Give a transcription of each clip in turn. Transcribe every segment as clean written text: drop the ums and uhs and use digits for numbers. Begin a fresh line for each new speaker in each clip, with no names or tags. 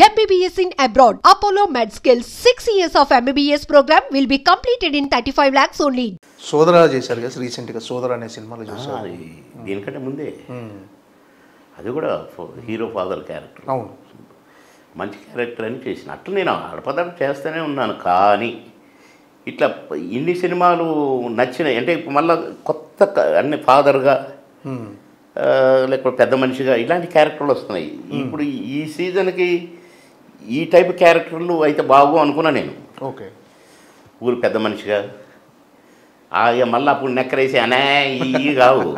MBBS in abroad. Apollo MedSkill 6 years of MBBS program will be completed in 35 lakhs only.
సోదరా చేశారు కదా రీసెంట్గా సోదరా అనే సినిమాలో చూసారు.
అది దీనికంటే ముందే అది కూడా హీరో ఫాదర్ క్యారెక్టర్.
అవును,
మంచి క్యారెక్టర్ అని చేసిన అట్లా నేను అడపదడ చేస్తూనే ఉన్నాను. కానీ ఇట్లా ఇన్ని సినిమాలు నచ్చినాయి అంటే మళ్ళీ కొత్త అన్ని ఫాదర్గా లేకపోతే పెద్ద మనిషిగా ఇలాంటి క్యారెక్టర్లు వస్తున్నాయి. ఇప్పుడు ఈ సీజన్కి ఈ టైప్ క్యారెక్టర్లు అయితే బాగు అనుకున్నా నేను.
ఓకే,
ఊరు పెద్ద మనిషిగా మళ్ళీ అప్పుడు నెక్కరేసి అనే ఇవి కావు.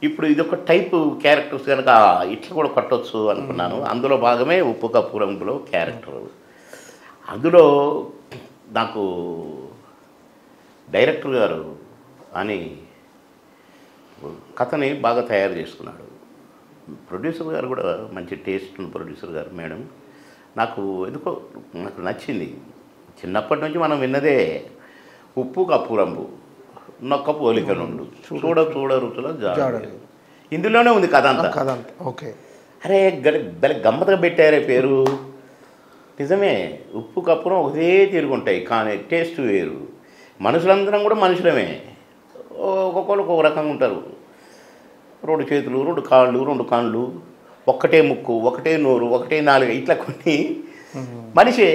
ఇప్పుడు ఇదొక టైపు క్యారెక్టర్స్ కనుక ఇట్లా కూడా కొట్టవచ్చు అనుకున్నాను. అందులో భాగమే ఉప్పు కప్పు రంగులో క్యారెక్టర్. అందులో నాకు డైరెక్టర్ గారు అని కథని బాగా తయారు చేసుకున్నాడు. ప్రొడ్యూసర్ గారు కూడా మంచి టేస్ట్ ఉన్న ప్రొడ్యూసర్ గారు. మేడం నాకు ఎందుకో నాకు నచ్చింది. చిన్నప్పటి నుంచి మనం విన్నదే ఉప్పు కప్పు రంగు నొక్క పోలిక నుండు చూడ చూడ రుచుల జాడ. ఇందులోనే ఉంది కథ అంతా.
ఓకే,
అరే గల గమ్మతగా పెట్టారే పేరు. నిజమే, ఉప్పు కప్పురం ఒకటే తిరుగుంటాయి కానీ టేస్ట్ వేరు. మనుషులందరం కూడా మనుషులమే, ఒక్కొక్కరు ఒక్కొక్క రకంగా ఉంటారు. రెండు చేతులు, రెండు కాళ్ళు, రెండు కళ్ళు, ఒక్కటే ముక్కు, ఒకటే నోరు, ఒకటే నాలుగు, ఇట్లా కొన్ని మనిషే.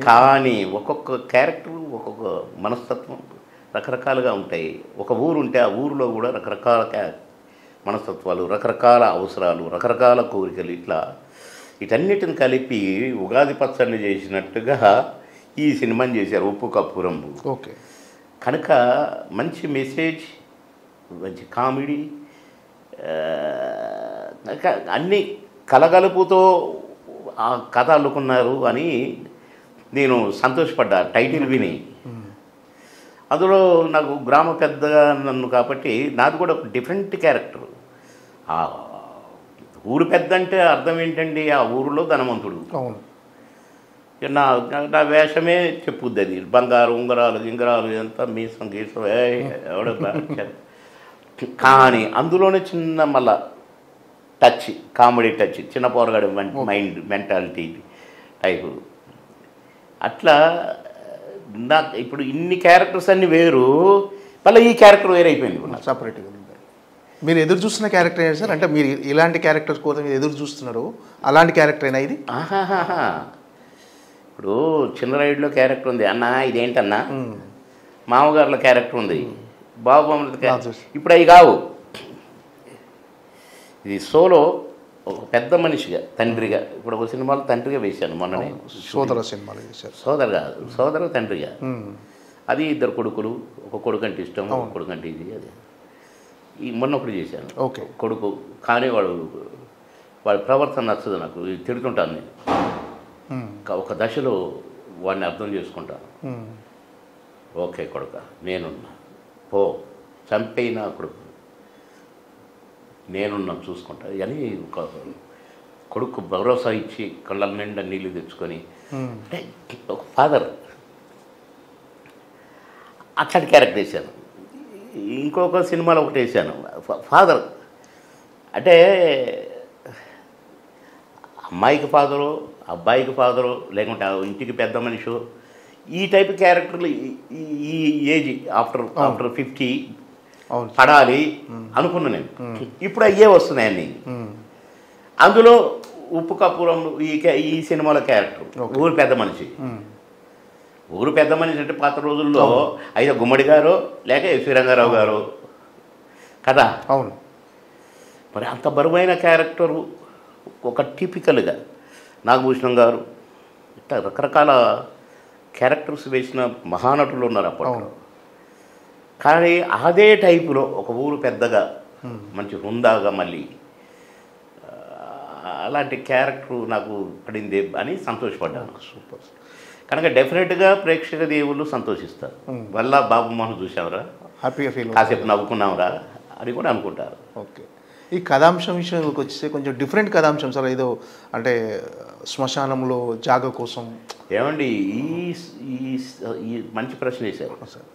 కానీ ఒక్కొక్క క్యారెక్టర్ ఒక్కొక్క మనస్తత్వం రకరకాలుగా ఉంటాయి. ఒక ఊరు ఉంటే ఆ ఊరిలో కూడా రకరకాల మనస్తత్వాలు, రకరకాల అవసరాలు, రకరకాల కోరికలు, ఇట్లా వీటన్నిటిని కలిపి ఉగాది పచ్చడిని చేసినట్టుగా ఈ సినిమాని చేశారు ఉప్పు కప్పు రంగు.
ఓకే,
కనుక మంచి మెసేజ్, మంచి కామెడీ, అన్నీ కలగలుపుతో ఆ కథ అల్లుకున్నారు అని నేను సంతోషపడ్డా టైటిల్ విని. అందులో నాకు గ్రామ పెద్దగా నన్ను కాబట్టి నాది కూడా ఒక డిఫరెంట్ క్యారెక్టర్. ఆ ఊరు పెద్ద అంటే అర్థం ఏంటండి, ఆ ఊరిలో ధనవంతుడు.
అవును,
నా వేషమే చెప్పుద్ది అది. బంగారు ఉంగరాలు గింగరాలు ఇదంతా మీసం గీసం ఎవడ. కానీ అందులోనే చిన్న మళ్ళా టచ్, కామెడీ టచ్, చిన్న పోరగాడు మైండ్ మెంటాలిటీ టైపు. అట్లా నాకు ఇప్పుడు ఇన్ని క్యారెక్టర్స్ అన్నీ వేరు, మళ్ళీ ఈ క్యారెక్టర్ వేరైపోయింది
సపరేట్గా. మీరు ఎదురు చూస్తున్న క్యారెక్టర్ ఏంటి సార్? అంటే మీరు ఇలాంటి క్యారెక్టర్స్ కోసం మీరు ఎదురు చూస్తున్నారు, అలాంటి క్యారెక్టర్ అయినా ఇది?
ఇప్పుడు చిన్న రైడ్లో క్యారెక్టర్ ఉంది అన్న, ఇదేంటన్నా. మామగారుల క్యారెక్టర్ ఉంది, బాబు ఇప్పుడు అవి కావు. ఇది సోలో ఒక పెద్ద మనిషిగా, తండ్రిగా. ఇప్పుడు ఒక సినిమాలో తండ్రిగా వేశాను మొన్ననే.
సోదర సినిమాలో వేశారు.
సోదరు కాదు, సోదరు తండ్రిగా. అది ఇద్దరు కొడుకులు, ఒక కొడుకు అంటే ఇష్టం, ఒక కొడుకు అంటే ఇది. అది ఈ మొన్న ఒకటి చేశాను.
ఓకే,
కొడుకు కానీ వాడి ప్రవర్తన నచ్చదు నాకు, తిడుతుంటాను నేను. ఒక దశలో వాడిని అర్థం చేసుకుంటాను. ఓకే కొడుక, నేనున్నా, పో చంపైనా కొడుకు, నేనున్నా చూసుకుంటా అని ఒక కొడుకు భరోసా ఇచ్చి కళ్ళ నిండా నీళ్ళు తెచ్చుకొని, అంటే ఒక ఫాదర్ అట్లాంటి క్యారెక్టర్ వేసాను. ఇంకొక సినిమాలో ఒకటి వేసాను ఫాదర్. అంటే అమ్మాయికి ఫాదరు, అబ్బాయికి ఫాదరు, లేకుంటే ఇంటికి పెద్ద మనిషి, ఈ టైప్ క్యారెక్టర్లు ఈ ఏజ్ ఆఫ్టర్ 50 పడాలి అనుకున్నా నేను. ఇప్పుడు అయ్యే వస్తున్నాయన్నీ. అందులో ఉప్పు కప్పురం ఈ సినిమాలో క్యారెక్టర్ ఊరు పెద్ద మనిషి. ఊరు పెద్ద మనిషి అంటే పాత రోజుల్లో అయితే గుమ్మడి గారు లేక ఎస్వి రంగారావు గారు కదా.
అవును,
మరి అంత బరువైన క్యారెక్టరు ఒక టిపికల్గా నాగభూషణం గారు, ఇట్లా రకరకాల క్యారెక్టర్స్ వేసిన మహానటులు ఉన్నారు అప్పట్లో. కానీ అదే టైపులో ఒక ఊరు పెద్దగా మంచి హుందాగా మళ్ళీ అలాంటి క్యారెక్టర్ నాకు పడింది అని సంతోషపడ్డాను.
సూపర్.
కనుక డెఫినెట్గా ప్రేక్షక దేవుళ్ళు సంతోషిస్తారు. వల్ల బాబు మోహన్ చూసావురా,
హ్యాపీగా ఫీల్,
కాసేపు నవ్వుకున్నావురా అని కూడా అనుకుంటారు.
ఓకే, ఈ కథాంశం విషయానికి వచ్చేసి కొంచెం డిఫరెంట్ కథాంశం సార్. ఏదో అంటే శ్మశానంలో జాగ కోసం.
ఏమండి ఈ మంచి ప్రశ్న వేశారు సార్.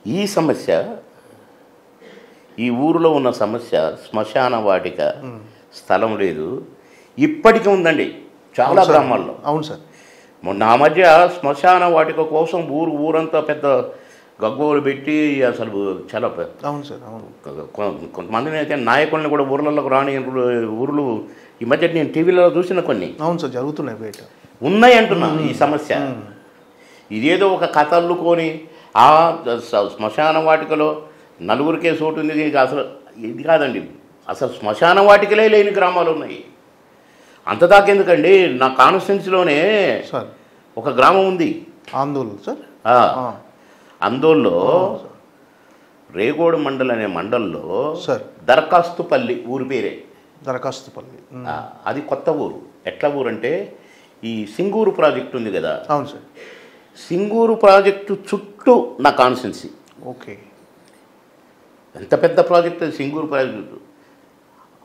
ఈ సమస్య, ఈ ఊరిలో ఉన్న సమస్య శ్మశాన వాటిక స్థలం లేదు. ఇప్పటికీ ఉందండి చాలా గ్రామాల్లో.
అవును సార్.
మొన్న ఆ మధ్య శ్మశాన వాటిక కోసం ఊరంతా పెద్ద గగ్గోలు పెట్టి అసలు చాలా
అవును సార్. అవును.
కొంతమందిని అయితే నాయకుల్ని కూడా ఊర్లలోకి రాని ఊర్లు ఈ మధ్య నేను టీవీలో చూసిన కొన్ని.
అవును సార్, జరుగుతున్నాయి బయట
ఉన్నాయి అంటున్నా. ఈ సమస్య ఇదేదో ఒక కథ అల్లుకొని ఆ శ్మశాన వాటికలో నలుగురికే చోటు ఉంది. అసలు ఇది కాదండి, అసలు శ్మశాన వాటికలే లేని గ్రామాలు ఉన్నాయి. అంత దాకెందుకండి, నా కాన్స్టిట్యున్సీలోనే ఒక గ్రామం ఉంది,
ఆందోళన సార్.
అందోల్లో రేగోడు మండల్ అనే మండల్లో
సార్
దరఖాస్తుపల్లి ఊరి పేరే.
దరఖాస్తుపల్లి
అది కొత్త ఊరు. ఎట్లా ఊరు అంటే ఈ సింగూరు ప్రాజెక్ట్ ఉంది కదా.
అవును సార్.
సింగూరు ప్రాజెక్టు చుట్టూ నా కాన్స్టిట్యున్సీ.
ఓకే.
ఎంత పెద్ద ప్రాజెక్ట్ అది సింగూరు ప్రాజెక్టు.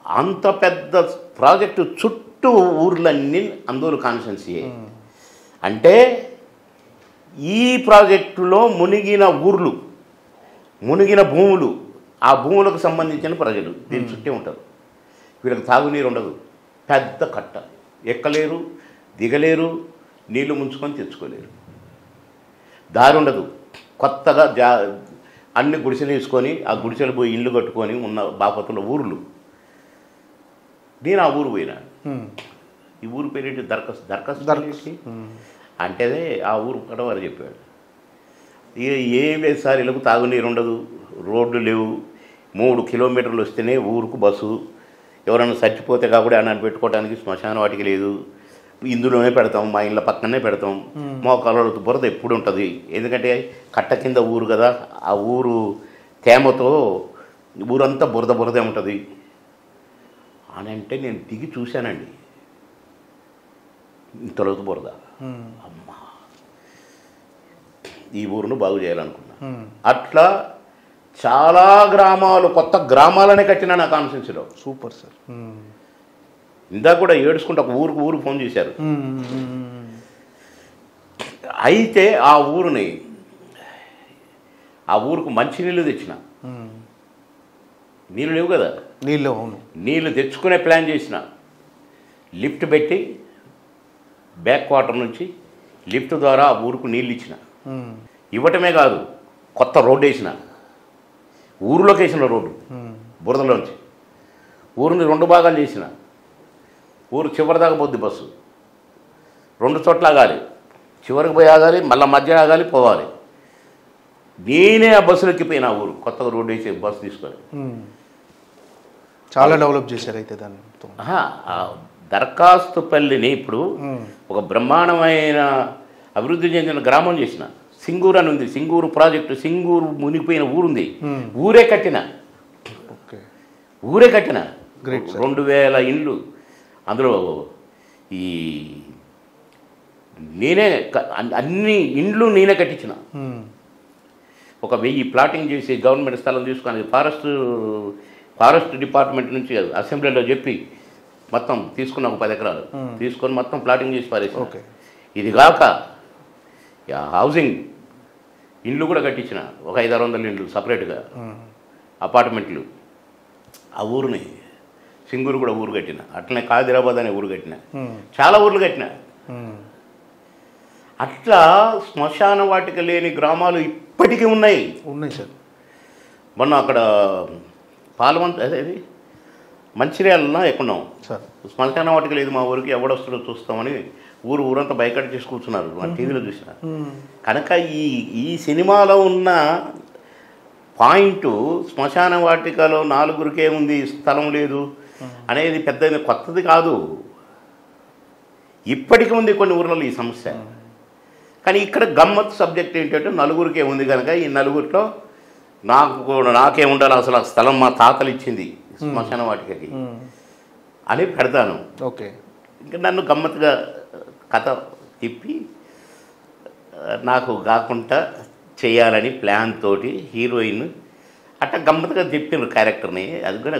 అంత పెద్ద ప్రాజెక్టు చుట్టూ ఊర్లన్నీ అందరూ కాన్స్టిట్యున్సీ. అంటే ఈ ప్రాజెక్టులో మునిగిన ఊర్లు, మునిగిన భూములు, ఆ భూములకు సంబంధించిన ప్రజలు దీని చుట్టే ఉంటారు. వీళ్ళకి తాగునీరు ఉండదు, పెద్ద కట్ట, ఎక్కలేరు, దిగలేరు, నీళ్లు ముంచుకొని తెచ్చుకోలేరు, దారి ఉండదు. కొత్తగా అన్ని గుడిసెలు వేసుకొని ఆ గుడిసెలు పోయి ఇల్లు కట్టుకొని ఉన్న బాపతుల ఊర్లు. నేను ఆ ఊరు పోయినా. ఈ ఊరు పేరేంటి? దరఖాస్తు అంటే ఆ ఊరు కడవారు చెప్పాడు. ఏం లేదు సార్, ఇళ్ళకు తాగునీరు ఉండదు, రోడ్లు లేవు, 3 కిలోమీటర్లు వస్తేనే ఊరుకు బస్సు, ఎవరైనా చచ్చిపోతే కాబట్టి ఆయన పెట్టుకోవడానికి శ్మశాన వాటికి లేదు, ఇందులోనే పెడతాం, మా ఇళ్ళ పక్కనే పెడతాం. మోకాళ్ళ బురద ఎప్పుడు ఉంటుంది, ఎందుకంటే కట్ట కింద ఊరు కదా, ఆ ఊరు తేమతో ఊరంతా బురదే ఉంటుంది అని అంటే నేను దిగి చూశానండి. ఇంతలోతు బురద. అమ్మా, ఈ ఊరును బాగు చేయాలనుకున్నా. అట్లా చాలా గ్రామాలు, కొత్త గ్రామాలనే కట్టినా నా కాన్స్టిట్యున్సీలో.
Super sir.
ఇందాక కూడా ఏడుచుకుంటే ఒక ఊరు ఫోన్ చేశారు. అయితే ఆ ఊరుకు మంచినీళ్ళు తెచ్చిన. నీళ్ళు లేవు కదా, నీళ్ళు తెచ్చుకునే ప్లాన్ చేసిన. లిఫ్ట్ పెట్టి బ్యాక్ వాటర్ నుంచి లిఫ్ట్ ద్వారా ఆ ఊరుకు నీళ్ళు ఇచ్చిన. ఇవ్వటమే కాదు, కొత్త రోడ్డు వేసిన, ఊరిలోకి వేసిన రోడ్డు, బురదలోంచి ఊరిని 2 భాగాలు చేసిన. ఊరు చివరి దాకా పోద్ది బస్సు, 2 చోట్ల ఆగాలి, చివరికి పోయి ఆగాలి, మళ్ళీ మధ్య ఆగాలి, పోవాలి. నేనే ఆ బస్సులు ఎక్కిపోయినా ఊరు, కొత్తగా రోడ్డు వేసి బస్సు తీసుకొని.
చాలా డెవలప్ చేశారు అయితే దాన్ని.
దరఖాస్తుపల్లిని ఇప్పుడు ఒక బ్రహ్మాండమైన అభివృద్ధి చెందిన గ్రామం చేసిన. సింగూరు అని ఉంది, సింగూరు ప్రాజెక్టు, సింగూరు మునిగిపోయిన ఊరుంది, ఊరే కట్టిన. 2000 ఇండ్లు. అందులో ఈ నేనే అన్ని ఇండ్లు నేనే కట్టించిన. ఒక 1000 ప్లాటింగ్ చేసి గవర్నమెంట్ స్థలం తీసుకొని ఫారెస్ట్ డిపార్ట్మెంట్ నుంచి అసెంబ్లీలో చెప్పి మొత్తం తీసుకున్న, ఒక 10 ఎకరాలు తీసుకొని మొత్తం ప్లాటింగ్ చేసి పారేసి. ఇది కాక హౌసింగ్ ఇండ్లు కూడా కట్టించిన, ఒక 500-600 ఇండ్లు సపరేట్గా, అపార్ట్మెంట్లు. ఆ ఊరిని సింగూరు కూడా ఊరు కట్టిన. అట్లనే కాదిరాబాద్ అనే ఊరు కట్టిన, చాలా ఊర్లు కట్టిన. అట్లా శ్మశాన వాటిక లేని గ్రామాలు ఇప్పటికీ ఉన్నాయి
సార్.
మొన్న అక్కడ అదేది మంచిర్యాలలో ఎక్కడున్నాం, శ్మశాన వాటిక లేదు మా ఊరికి, ఎవడొస్తుందో చూస్తామని ఊరంతా బైకట్ చేసి కూర్చున్నారు. మా టీవీలో చూసిన. కనుక ఈ సినిమాలో ఉన్న పాయింట్ శ్మశాన వాటికలో 4గురికే ఉంది, స్థలం లేదు అనేది పెద్ద కొత్తది కాదు, ఇప్పటికీ ఉంది కొన్ని ఊర్లలో ఈ సమస్య. కానీ ఇక్కడ గమ్మత్ సబ్జెక్ట్ ఏంటంటే 4గురికే ఉంది కనుక ఈ 4గురిలో నాకే ఉండాలి, అసలు ఆ స్థలం మా తాతలు ఇచ్చింది శ్మశాన వాటికకి అని పెడతాను.
ఓకే.
ఇంకా నన్ను గమ్మత్తుగా కథ తిప్పి నాకు కాకుండా చేయాలని ప్లాన్ తోటి హీరోయిన్ అట్లా గమ్మత్తుగా తిప్పిన క్యారెక్టర్ని. అది కూడా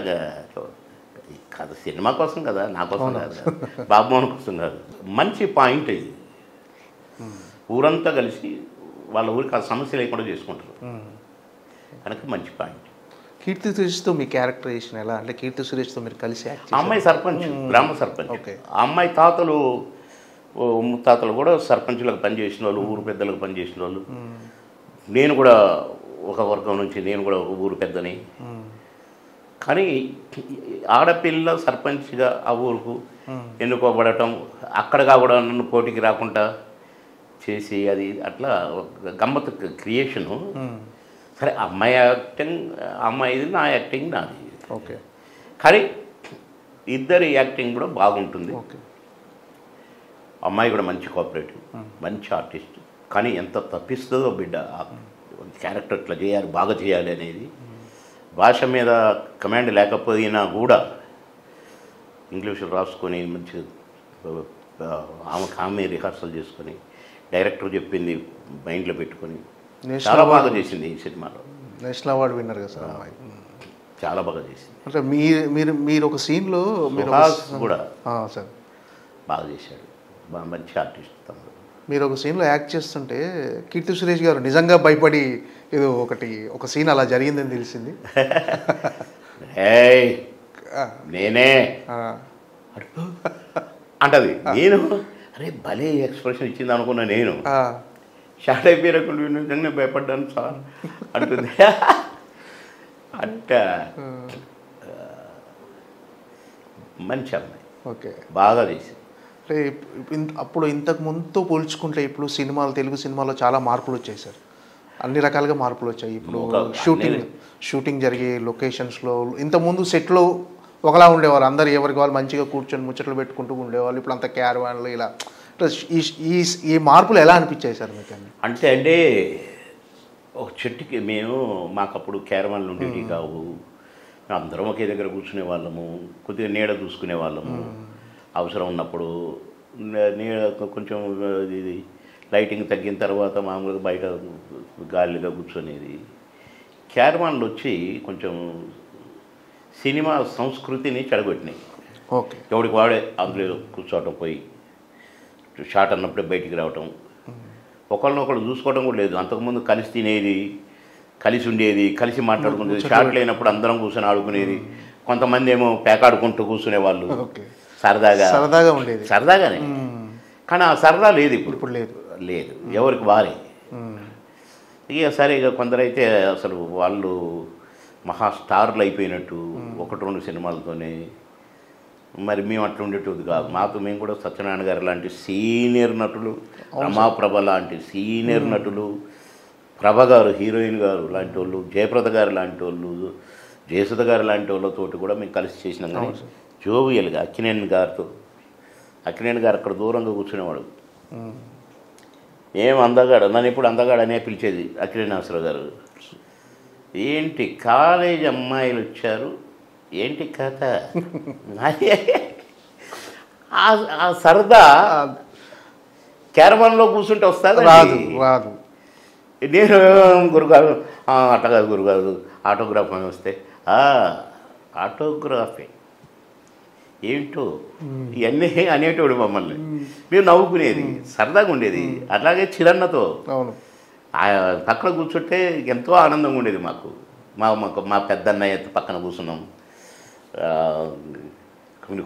కథ సినిమా కోసం కదా, నా కోసం కాదు, బాబుమోహన్ కోసం కాదు. మంచి పాయింట్ ఇది. ఊరంతా కలిసి వాళ్ళ ఊరికి ఆ సమస్య లేకుండా చేసుకుంటారు కనుక మంచి పాయింట్.
కీర్తి సురేష్తో మీ క్యారెక్టరైజేషన్ ఎలా అంటే కీర్తి సురేష్తో మీరు కలిసి యాక్ట్ చేశారు?
అమ్మాయి సర్పంచ్, గ్రామ సర్పంచ్.
ఓకే.
ఆ అమ్మాయి తాతలు ముత్తాతలు కూడా సర్పంచులకు పనిచేసిన వాళ్ళు, ఊరు పెద్దలకు పనిచేసిన వాళ్ళు. నేను కూడా ఒక వర్గం నుంచి, నేను కూడా ఒక ఊరు పెద్దని. కానీ ఆడపిల్ల సర్పంచ్గా ఆ ఊరుకు ఎన్నుకోబడటం, అక్కడగా కూడా నన్ను పోటీకి రాకుండా చేసి అది అట్లా గమ్మత్ క్రియేషను. సరే అమ్మాయి యాక్టింగ్ అమ్మాయిది, నా యాక్టింగ్ నాది.
ఓకే.
కానీ ఇద్దరి యాక్టింగ్ కూడా బాగుంటుంది.
ఓకే.
అమ్మాయి కూడా మంచి కోఆపరేటివ్, మంచి ఆర్టిస్ట్. కానీ ఎంత తప్పిస్తుందో బిడ్డ క్యారెక్టర్ ఇట్లా చేయాలి, బాగా చేయాలి అనేది. భాష మీద కమాండ్ లేకపోయినా కూడా ఇంగ్లీషులో రాసుకొని మంచి ఆమె రిహార్సల్ చేసుకొని డైరెక్టర్ చెప్పింది మైండ్లో పెట్టుకొని చాలా బాగా చేసింది ఈ సినిమాలో.
నేషనల్ అవార్డు విన్నర్ కదా సార్ అమ్మాయి.
చాలా బాగా చేసింది.
అంటే మీరు ఒక సీన్లో
కూడా
సార్
బాగా చేశాడు, మంచి ఆర్టిస్ట్ తమ్ముడు.
మీరు ఒక సీన్లో యాక్ట్ చేస్తుంటే కీర్తి సురేష్ గారు నిజంగా భయపడి ఏదో ఒక సీన్ అలా జరిగిందని తెలిసింది.
నేనే అంటది. నేను అరే భలే ఎక్స్ప్రెషన్ ఇచ్చింది అనుకున్నా. నేను షార్ట్ అయిపోయారకుండా నిజంగా భయపడ్డాను సార్ అంటుంది. అంటే మంచి అమ్మాయి.
ఓకే. బాగా
చేసింది.
అంటే అప్పుడు ఇంతకు ముందుతో పోల్చుకుంటే ఇప్పుడు తెలుగు సినిమాలో చాలా మార్పులు వచ్చాయి సార్. అన్ని రకాలుగా మార్పులు వచ్చాయి. ఇప్పుడు షూటింగ్ జరిగే లొకేషన్స్లో ఇంతకుముందు సెట్లో ఒకలా ఉండేవారు, అందరు ఎవరికి వాళ్ళు మంచిగా కూర్చొని ముచ్చట్లు పెట్టుకుంటూ ఉండేవాళ్ళు. ఇప్పుడు అంత క్యారవాన్లు ఇలా ఈ మార్పులు ఎలా అనిపించాయి సార్ మీకు?
అంటే ఒక చెట్టుకి మాకప్పుడు క్యారవాన్లు ఉండేవి కావు. అందరం ఒకే దగ్గర కూర్చునే వాళ్ళము, కొద్దిగా నీడ చూసుకునే వాళ్ళము. అవసరం ఉన్నప్పుడు నీడ కొంచెం ఇది లైటింగ్ తగ్గిన తర్వాత మామూలుగా బయట గాలిగా కూర్చునేది. క్యారవాన్లు వచ్చి కొంచెం సినిమా సంస్కృతిని చెడగొట్టినాయి.
ఓకే.
ఎవడికి వాడే అందులో కూర్చోవటం, పోయి షాట్ అన్నప్పుడే బయటికి రావటం, ఒకళ్ళనొకళ్ళు చూసుకోవడం కూడా లేదు. అంతకుముందు కలిసి తినేది, కలిసి ఉండేది, కలిసి మాట్లాడుకునేది. షాట్ లేనప్పుడు అందరం కూర్చొని ఆడుకునేది. కొంతమంది ఏమో పేకాడుకుంటూ కూర్చునేవాళ్ళు, సరదాగా ఉండేది, సరదాగానే. కానీ ఆ సరదా లేదు ఇప్పుడు. లేదు, ఎవరికి వారే. ఇక సరే, ఇక కొందరైతే అసలు వాళ్ళు మహా స్టార్లు అయిపోయినట్టు 1-2 సినిమాలతోనే. మరి మేము అట్లా ఉండేటది కాదు. మేము కూడా సత్యనారాయణ గారు లాంటి సీనియర్ నటులు, రమాప్రభ లాంటి సీనియర్ నటులు, ప్రభ గారు హీరోయిన్ గారు లాంటి వాళ్ళు, జయప్రద గారు లాంటి వాళ్ళు, జయసుధ గారు లాంటి వాళ్ళతోటి కూడా మేము కలిసి చేసినాం. కానీ జోవియల్గా అక్కినేని గారు అక్కడ దూరంగా కూర్చునేవాడు. ఏం అందగాడు, నన్ను ఇప్పుడు అందగాడు అనే పిలిచేది అక్కినేని నాగేశ్వరరావు గారు. ఏంటి కాలేజ్ అమ్మాయిలు వచ్చారు, ఏంటి కథ, ఆ సరదా క్యారవాన్లో కూర్చుంటే వస్తుంది,
రాదు.
నేను గురుగారు అట్ట కాదు గురుగారు, ఆటోగ్రాఫ్ అని వస్తే ఆటోగ్రాఫే ఏంటో ఇవన్నీ అనేటోడు మమ్మల్ని. మేము నవ్వుకునేది, సరదాగా ఉండేది. అట్లాగే చిరన్నతో పక్కన కూర్చుంటే ఎంతో ఆనందంగా ఉండేది మాకు. మా పెద్దన్నయ్య పక్కన కూర్చున్నాం.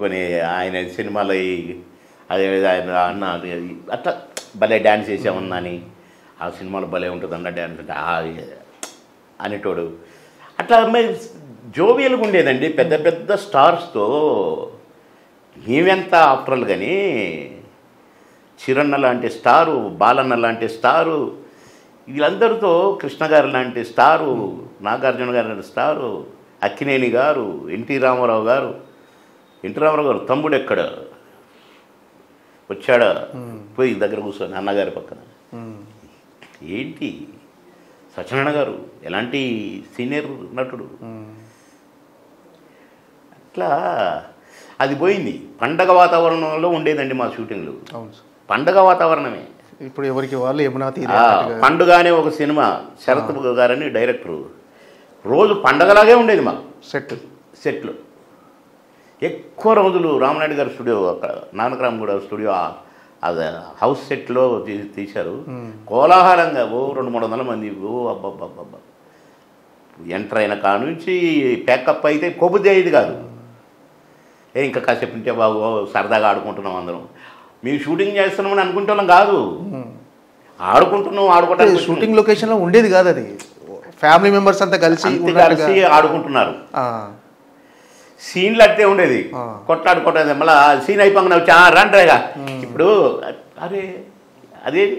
కొన్ని ఆయన సినిమాలో అదే ఆయన అన్న అట్లా భలే డ్యాన్స్ చేసామన్నా అని, ఆ సినిమాలో భలే ఉంటుంది అన్న డ్యాన్స్ అంటే అనేటోడు. అట్లా జోవియల్గా ఉండేదండి. పెద్ద పెద్ద స్టార్స్తో మేమెంత ఆఫ్టర్లు. కానీ చిరన్న లాంటి స్టారు, బాలన్న లాంటి స్టారు, వీళ్ళందరితో కృష్ణ గారు లాంటి స్టారు, నాగార్జున గారు లాంటి స్టారు, అక్కినేని గారు, ఎన్టీ రామారావు గారు తమ్ముడు ఎక్కడ వచ్చాడా, పోయి దగ్గర కూర్చొని అన్నగారి పక్కన. ఏంటి సత్యనారాయణ గారు ఎలాంటి సీనియర్ నటుడు. అట్లా అది పోయింది. పండగ వాతావరణంలో ఉండేదండి మా షూటింగ్లు. పండగ వాతావరణమే.
ఇప్పుడు ఎవరికి వాళ్ళు యమునా తీర
పండుగనే ఒక సినిమా, శరత్ గారని డైరెక్టరు, రోజు పండగలాగే ఉండేది మాకు సెట్లు. ఎక్కువ రోజులు రామనాయుడు గారి స్టూడియో, అక్కడ నానకరామగూడ స్టూడియో, అది హౌస్ సెట్లో తీశారు. కోలాహలంగా 200-300 మంది. అబ్బబ్బబ్బబ్బా ఎంటర్ అయిన కాడ నుంచి ప్యాకప్ అయితే కొబ్బుది అయ్యేది కాదు. ఇంకా కాసేపు ఉంటే బాబు సరదాగా ఆడుకుంటున్నాం అందరం. మేము షూటింగ్ చేస్తున్నామని అనుకుంటున్నాం కాదు, ఆడుకుంటున్నాం. ఆడుకోవడానికి
షూటింగ్ లొకేషన్లో ఉండేది కాదు, అది ఫ్యామిలీ మెంబర్స్ అంతా కలిసి
ఆడుకుంటున్నారు. సీన్లు అట్టే ఉండేది, కొట్లాడుకోవటం. మళ్ళీ సీన్ అయిపోయి వచ్చి రండిగా ఇప్పుడు అరే అదేది